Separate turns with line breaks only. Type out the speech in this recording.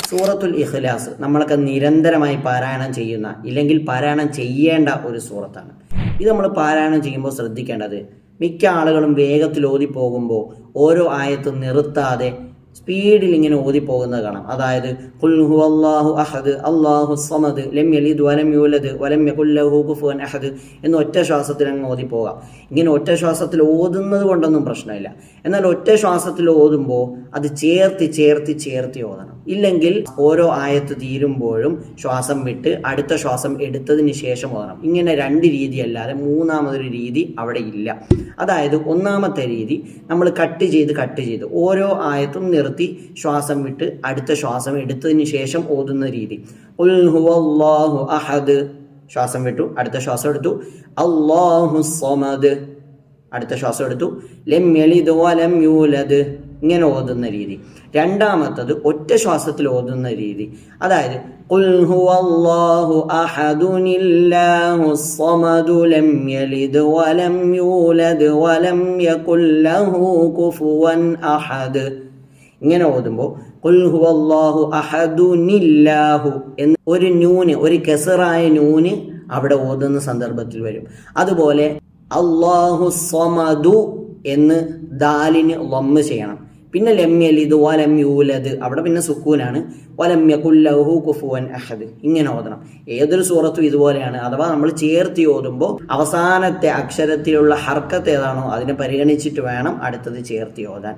സൂറത്തുൽ ഇഖ്ലാസ് നമ്മളൊക്കെ നിരന്തരമായി പാരായണം ചെയ്യുന്ന ഇല്ലെങ്കിൽ പാരായണം ചെയ്യേണ്ട ഒരു സൂറത്താണ്. ഇത് നമ്മൾ പാരായണം ചെയ്യുമ്പോൾ ശ്രദ്ധിക്കേണ്ടത്, മിക്ക ആളുകളും വേഗത്തിൽ ഓതി പോകുമ്പോൾ ഓരോ ആയത്തും നിർത്താതെ സ്പീഡിൽ ഇങ്ങനെ ഓതിപ്പോകുന്നത് കാണാം. അതായത് ഖുൽ ഹുവല്ലാഹു അഹദ് അല്ലാഹു സ്വമദ് ലം യലിദ് വലം യൂലദ് വലം യകുൽ ലഹു കുഫുവൻ അഹദ് എന്ന് ഒറ്റ ശ്വാസത്തിൽ അങ്ങ് ഓതിപ്പോകാം. ഇങ്ങനെ ഒറ്റ ശ്വാസത്തിൽ ഓതുന്നത് കൊണ്ടൊന്നും പ്രശ്നമില്ല. എന്നാൽ ഒറ്റ ശ്വാസത്തിൽ ഓതുമ്പോൾ അത് ചേർത്തി ഓതണം. ഇല്ലെങ്കിൽ ഓരോ ആയത്ത് തീരുമ്പോഴും ശ്വാസം വിട്ട് അടുത്ത ശ്വാസം എടുത്തതിന് ശേഷം ഓതണം. ഇങ്ങനെ രണ്ട് രീതി അല്ലാതെ മൂന്നാമതൊരു രീതി അവിടെ ഇല്ല. അതായത് ഒന്നാമത്തെ രീതി നമ്മൾ കട്ട് ചെയ്ത് ഓരോ ആയത്തും നിർത്തി ശ്വാസം വിട്ട് അടുത്ത ശ്വാസം എടുത്തതിന് ശേഷം ഓതുന്ന രീതി. ഖുൽ ഹുവല്ലാഹു അഹദ്, ശ്വാസം വിട്ടു, അടുത്ത ശ്വാസം എടുത്തു, അല്ലാഹു സ്വമദ്, അടുത്ത ശ്വാസം എടുത്തു, ലം യലിദ് വലം യൂലദ്, ഇങ്ങനെ ഓതുന്ന രീതി. രണ്ടാമത്തത് ഒറ്റ ശ്വാസത്തിൽ ഓതുന്ന രീതി. അതായത് ഖുൽ ഹുവല്ലാഹു അഹദുനില്ലാഹു സ്വമദു ലം യലിദ് വലം യൂലദ് വലം യകുൽ ലഹു കുഫുവൻ അഹദ്. ഇങ്ങനെ ഓതുമ്പോൾ ഖുൽ ഹുവല്ലാഹു അഹദുനില്ലാഹു എന്ന് ഒരു കെസറായ നൂന് അവിടെ ഓതുന്ന സന്ദർഭത്തിൽ വരും. അതുപോലെ അല്ലാഹു സ്വമദു എന്ന് ദാലിന് ലമ്മ് ചെയ്യണം. പിന്നെ ലം യലിദ് വലം യൂലദ്, അവിടെ പിന്നെ സുക്കൂനാണ്. വലം യകുൽ ലഹു കുഫുവൻ അഹദ്, ഇങ്ങനെ ഓതണം. ഏതൊരു സൂറത്തും ഇതുപോലെയാണ്. അഥവാ നമ്മൾ ചേർത്തി ഓതുമ്പോൾ അവസാനത്തെ അക്ഷരത്തിലുള്ള ഹർക്കത്ത് ഏതാണോ അതിനെ പരിഗണിച്ചിട്ട് വേണം അടുത്തത് ചേർത്തി ഓതാൻ.